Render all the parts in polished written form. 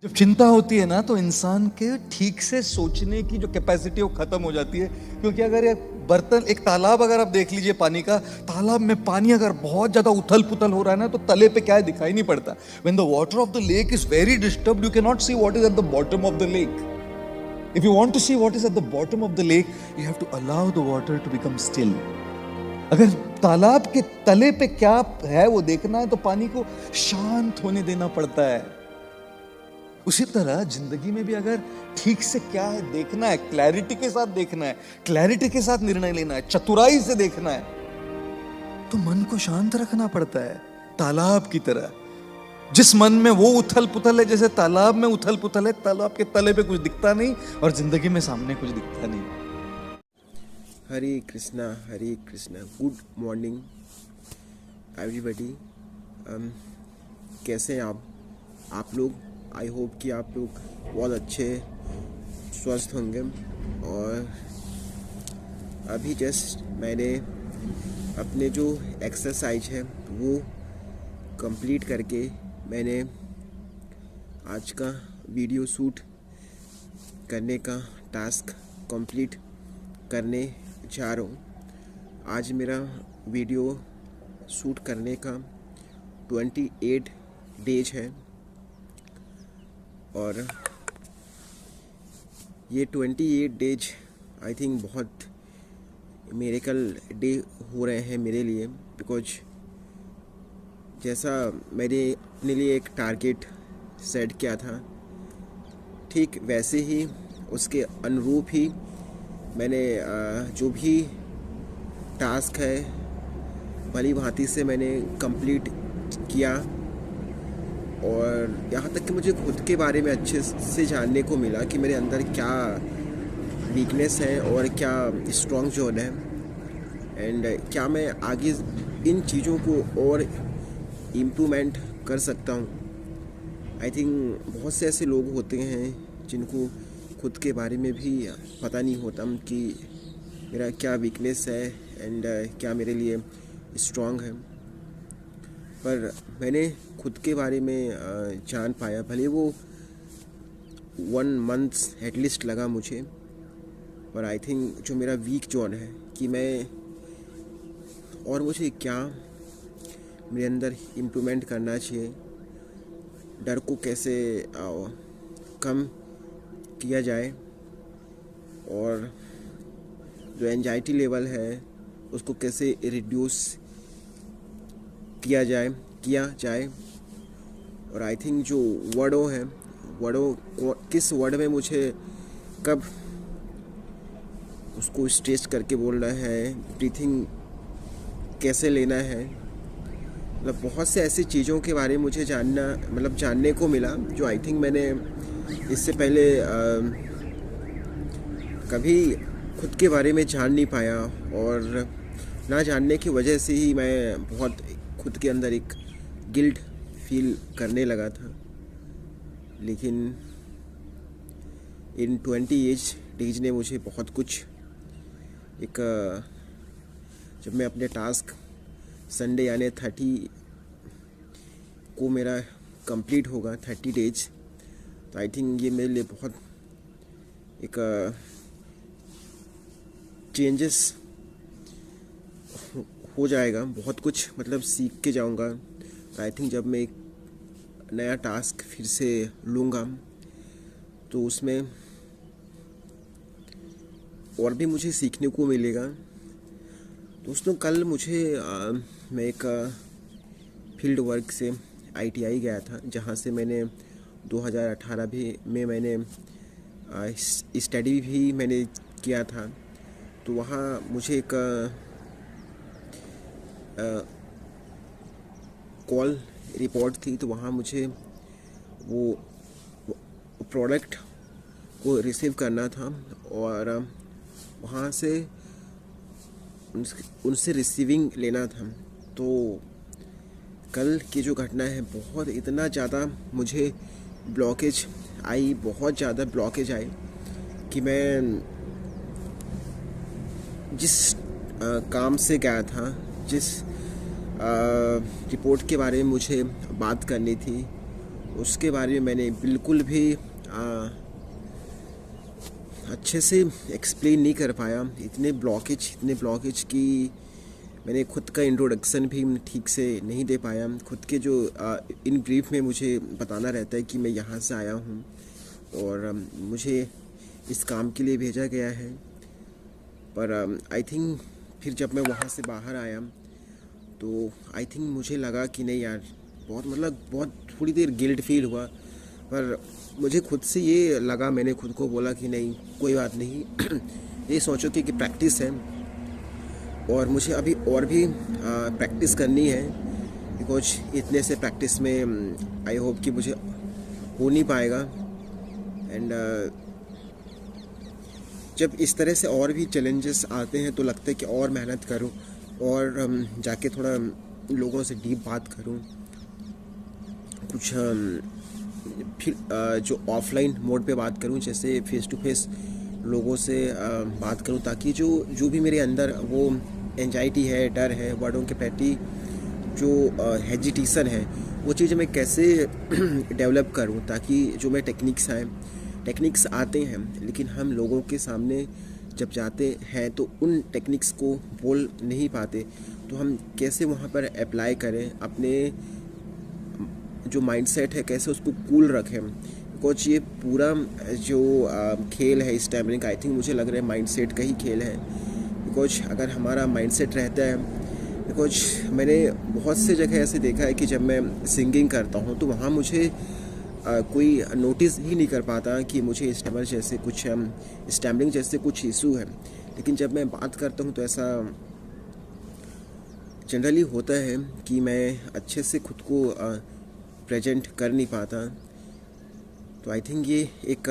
जब चिंता होती है ना तो इंसान के ठीक से सोचने की जो कैपेसिटी वो खत्म हो जाती है। क्योंकि अगर ये बर्तन एक तालाब अगर आप देख लीजिए पानी का, तालाब में पानी अगर बहुत ज्यादा उथल पुथल हो रहा है ना तो तले पे क्या है दिखाई नहीं पड़ता। When the water of the lake is very disturbed you can not see what is at the bottom of the lake. If you want to see what is at the bottom of the lake you have to allow the water to become still. अगर तालाब के तले पे क्या है वो देखना है तो पानी को शांत होने देना पड़ता है। उसी तरह जिंदगी में भी अगर ठीक से क्या है देखना है, क्लैरिटी के साथ देखना है, क्लैरिटी के साथ निर्णय लेना है, चतुराई से देखना है, तो मन को शांत रखना पड़ता है तालाब की तरह। जिस मन में वो उथल पुथल है, जैसे तालाब में उथल पुथल है, तालाब के तले पे कुछ दिखता नहीं और जिंदगी में सामने कुछ दिखता नहीं। Hare Krishna. Good morning everybody. कैसे हैं आप लोग? आई होप कि आप लोग बहुत अच्छे स्वस्थ होंगे। और अभी जस्ट मैंने अपने जो एक्सरसाइज है वो कंप्लीट करके मैंने आज का वीडियो शूट करने का टास्क कंप्लीट करने जा रहा हूँ। आज मेरा वीडियो शूट करने का 28 डेज है और ये 28 डेज आई थिंक बहुत मिरेकल डे हो रहे हैं मेरे लिए। बिकॉज जैसा मैंने अपने लिए एक टारगेट सेट किया था, ठीक वैसे ही उसके अनुरूप ही मैंने जो भी टास्क है भली भांति से मैंने कंप्लीट किया। और यहाँ तक कि मुझे खुद के बारे में अच्छे से जानने को मिला कि मेरे अंदर क्या वीकनेस है और क्या स्ट्रॉन्ग जोन है, एंड क्या मैं आगे इन चीज़ों को और इम्प्रूवमेंट कर सकता हूँ। आई थिंक बहुत से ऐसे लोग होते हैं जिनको खुद के बारे में भी पता नहीं होता कि मेरा क्या वीकनेस है एंड क्या मेरे लिए स्ट्रॉन्ग है। पर मैंने खुद के बारे में जान पाया, भले वो 1 मंथ एटलीस्ट लगा मुझे। और आई थिंक जो मेरा वीक जोन है कि मैं और मुझे क्या मेरे अंदर इम्प्रूवमेंट करना चाहिए, डर को कैसे कम किया जाए और जो एंजाइटी लेवल है उसको कैसे रिड्यूस किया जाए। और आई थिंक जो वर्डों किस वर्ड में मुझे कब उसको स्ट्रेच करके बोलना है, ब्रीथिंग कैसे लेना है, मतलब बहुत से ऐसी चीज़ों के बारे में मुझे जानने को मिला जो आई थिंक मैंने इससे पहले कभी खुद के बारे में जान नहीं पाया। और ना जानने की वजह से ही मैं बहुत खुद के अंदर एक गिल्ट फील करने लगा था। लेकिन इन 28 डेज ने मुझे बहुत कुछ जब मैं अपने टास्क संडे यानी 30 को मेरा कंप्लीट होगा 30 डेज, तो आई थिंक ये मेरे लिए बहुत एक चेंजेस हो जाएगा, बहुत कुछ मतलब सीख के जाऊंगा। आई थिंक जब मैं एक नया टास्क फिर से लूँगा तो उसमें और भी मुझे सीखने को मिलेगा। दोस्तों कल मुझे मैं एक फील्ड वर्क से ITI गया था, जहाँ से मैंने 2018 में मैंने स्टडी भी मैंने किया था। तो वहाँ मुझे एक कॉल रिपोर्ट थी, तो वहाँ मुझे वो प्रोडक्ट को रिसीव करना था और वहाँ से उनसे रिसीविंग लेना था। तो कल की जो घटना है बहुत इतना ज़्यादा मुझे बहुत ज़्यादा ब्लॉकेज आई कि मैं जिस काम से गया था, जिस रिपोर्ट के बारे में मुझे बात करनी थी, उसके बारे में मैंने बिल्कुल भी अच्छे से एक्सप्लेन नहीं कर पाया। इतने ब्लॉकेज की मैंने खुद का इंट्रोडक्शन भी ठीक से नहीं दे पाया। खुद के जो इन ब्रीफ में मुझे बताना रहता है कि मैं यहाँ से आया हूँ और मुझे इस काम के लिए भेजा गया है। पर आई थिंक फिर जब मैं वहाँ से बाहर आया तो आई थिंक मुझे लगा कि नहीं यार, बहुत थोड़ी देर गिल्ट फील हुआ। पर मुझे खुद से ये लगा, मैंने खुद को बोला कि नहीं कोई बात नहीं ये सोचो कि प्रैक्टिस है और मुझे अभी और भी प्रैक्टिस करनी है। बिकॉज इतने से प्रैक्टिस में आई होप कि मुझे हो नहीं पाएगा। एंड जब इस तरह से और भी चैलेंजेस आते हैं तो लगता है कि और मेहनत करूं और जाके थोड़ा लोगों से डीप बात करूं, कुछ फिर जो ऑफलाइन मोड पे बात करूं, जैसे फेस टू फेस लोगों से बात करूं, ताकि जो भी मेरे अंदर वो एंजाइटी है, डर है, वर्डों के प्रति जो हेजिटेशन है, वो चीज़ मैं कैसे डेवलप करूं, ताकि जो मैं टेक्निक्स आते हैं लेकिन हम लोगों के सामने जब जाते हैं तो उन टेक्निक्स को बोल नहीं पाते, तो हम कैसे वहाँ पर अप्लाई करें, अपने जो माइंडसेट है कैसे उसको कूल रखें। बिकॉज ये पूरा जो खेल है स्टैमिना का, आई थिंक मुझे लग रहा है माइंडसेट का ही खेल है। बिकॉज अगर हमारा माइंडसेट रहता है, बिकॉज मैंने बहुत से जगह ऐसे देखा है कि जब मैं सिंगिंग करता हूँ तो वहाँ मुझे कोई नोटिस ही नहीं कर पाता कि मुझे स्टैमरिंग जैसे कुछ इशू है। लेकिन जब मैं बात करता हूँ तो ऐसा जनरली होता है कि मैं अच्छे से खुद को प्रेजेंट कर नहीं पाता। तो आई थिंक ये एक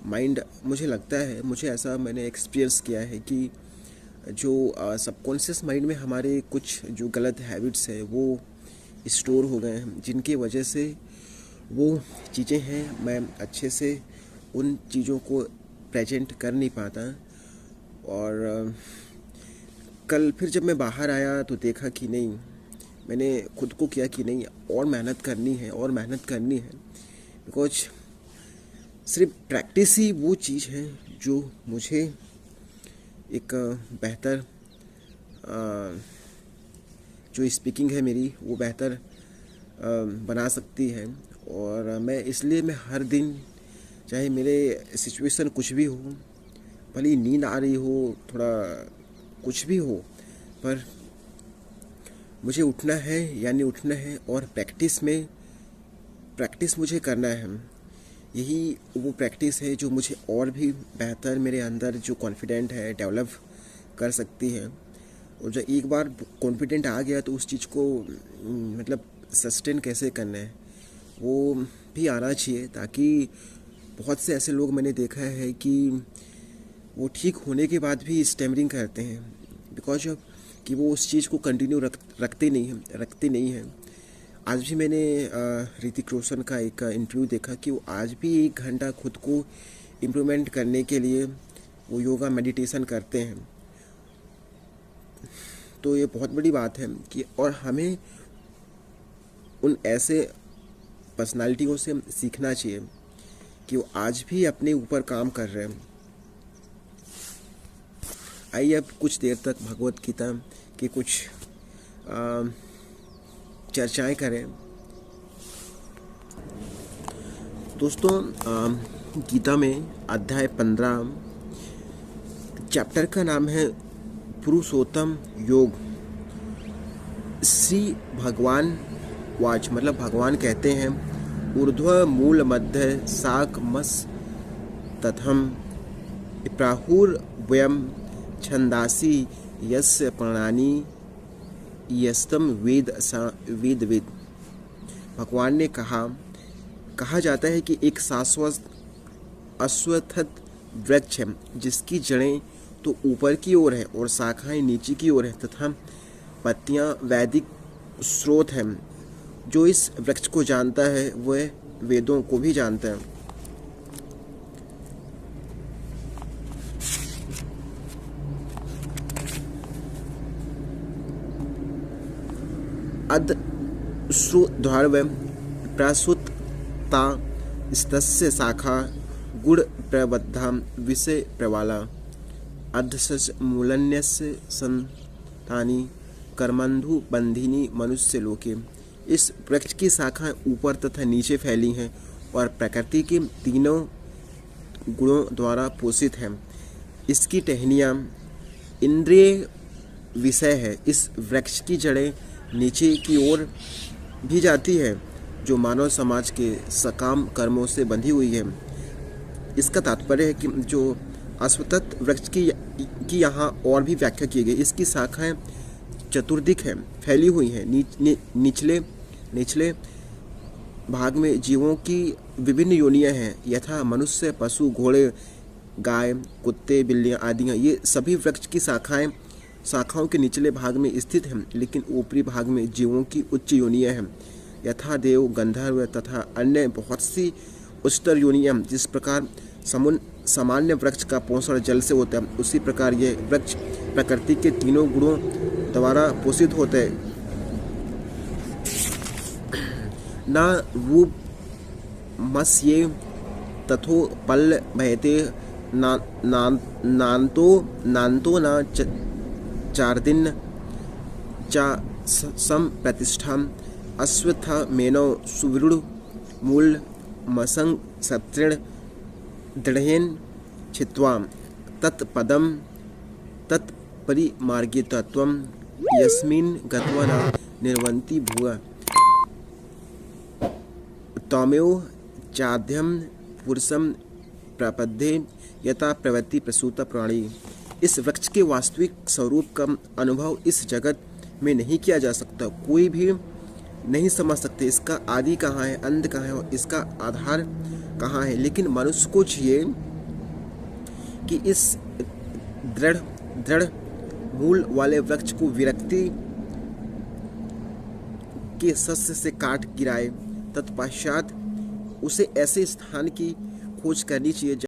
माइंड, मुझे लगता है, मुझे ऐसा मैंने एक्सपीरियंस किया है कि जो सबकॉन्शियस माइंड में हमारे कुछ जो गलत हैबिट्स है वो स्टोर हो गए हैं, जिनकी वजह से वो चीज़ें हैं मैं अच्छे से उन चीज़ों को प्रेजेंट कर नहीं पाता। और कल फिर जब मैं बाहर आया तो देखा कि नहीं, मैंने खुद को किया कि नहीं और मेहनत करनी है। बिकॉज सिर्फ प्रैक्टिस ही वो चीज़ है जो मुझे एक बेहतर जो स्पीकिंग है मेरी वो बेहतर बना सकती है। और मैं हर दिन, चाहे मेरे सिचुएशन कुछ भी हो, भले नींद आ रही हो, थोड़ा कुछ भी हो, पर मुझे उठना है और प्रैक्टिस मुझे करना है। यही वो प्रैक्टिस है जो मुझे और भी बेहतर मेरे अंदर जो कॉन्फिडेंट है डेवलप कर सकती है। और जब एक बार कॉन्फिडेंट आ गया तो उस चीज़ को सस्टेन कैसे करना है वो भी आना चाहिए, ताकि बहुत से ऐसे लोग मैंने देखा है कि वो ठीक होने के बाद भी स्टैमरिंग करते हैं, बिकॉज ऑफ कि वो उस चीज़ को कंटिन्यू रखते नहीं हैं। आज भी मैंने ऋतिक रोशन का एक इंटरव्यू देखा कि वो आज भी 1 घंटा खुद को इम्प्रूवमेंट करने के लिए वो योगा मेडिटेशन करते हैं। तो ये बहुत बड़ी बात है कि और हमें उन ऐसे पर्सनालिटियों से सीखना चाहिए कि वो आज भी अपने ऊपर काम कर रहे हैं। आइए अब कुछ देर तक भगवत गीता की कुछ चर्चाएं करें। दोस्तों, गीता में अध्याय 15 चैप्टर का नाम है पुरुषोत्तम योग। श्री भगवान वाच, मतलब भगवान कहते हैं, ऊर्ध्व मूल मध्य शाक मस तथम प्राहुर्वयम छंदासी यस्य प्राणानि यस्तम वेद। भगवान ने कहा जाता है कि एक शाश्वत अश्वत्थ वृक्ष है जिसकी जड़ें तो ऊपर की ओर है और शाखाएं नीचे की ओर है, तथा पत्तियां वैदिक स्रोत हैं। जो इस वृक्ष को जानता है वह वेदों को भी जानता है। अद श्रुद्धारव प्रासुत ता स्तस्य शाखा गुण प्रबद्धा विषय प्रवाला अधसच मूलन्यस्य संतानी कर्मंधु बंधिनी मनुष्य लोके। इस वृक्ष की शाखाएं ऊपर तथा नीचे फैली हैं और प्रकृति के तीनों गुणों द्वारा पोषित है। इसकी टहनियाँ इंद्रिय विषय है। इस वृक्ष की जड़ें नीचे की ओर भी जाती है जो मानव समाज के सकाम कर्मों से बंधी हुई है। इसका तात्पर्य है कि जो अश्वत्थ वृक्ष की यहाँ और भी व्याख्या की गई। इसकी शाखाएं चतुर्दिक है, फैली हुई हैं। निचले भाग में जीवों की विभिन्न योनियां हैं, यथा मनुष्य, पशु, घोड़े, गाय, कुत्ते, बिल्लियां आदि हैं। ये सभी वृक्ष की शाखाओं के निचले भाग में स्थित हैं, लेकिन ऊपरी भाग में जीवों की उच्च योनियां हैं, यथा देव, गंधर्व तथा अन्य बहुत सी उच्चतर योनियां। जिस प्रकार सामान्य वृक्ष का पोषण जल से होता है, उसी प्रकार यह वृक्ष प्रकृति के तीनों गुणों द्वारा पोषित होते हैं। न रूप मस्ये तथो पल्ल भयते नान्तो न चार्दिन चा सम प्रतिष्ठा अश्वत्थ मेनो सुदृढ़ मूल मसंग सत्रिण दृढ़ेन छित्वा तत्पदम तत्परिमार्गितत्वम यस्मिन् गत्वा न निर्वन्ति भुव तमेव चाद्यम पुरुषम प्रपद्ये यथा प्रवृत्ति प्रसूता प्राणी। इस वृक्ष के वास्तविक स्वरूप का अनुभव इस जगत में नहीं किया जा सकता। कोई भी नहीं समझ सकते इसका आदि कहाँ है, अंत कहाँ है और इसका आधार कहाँ है। लेकिन मनुष्य को चाहिए कि इस दृढ़ मूल वाले वृक्ष को विरक्ति के शस्य से काट गिराए। तत्पश्चात उसे ऐसे स्थान की खोज करनी चाहिए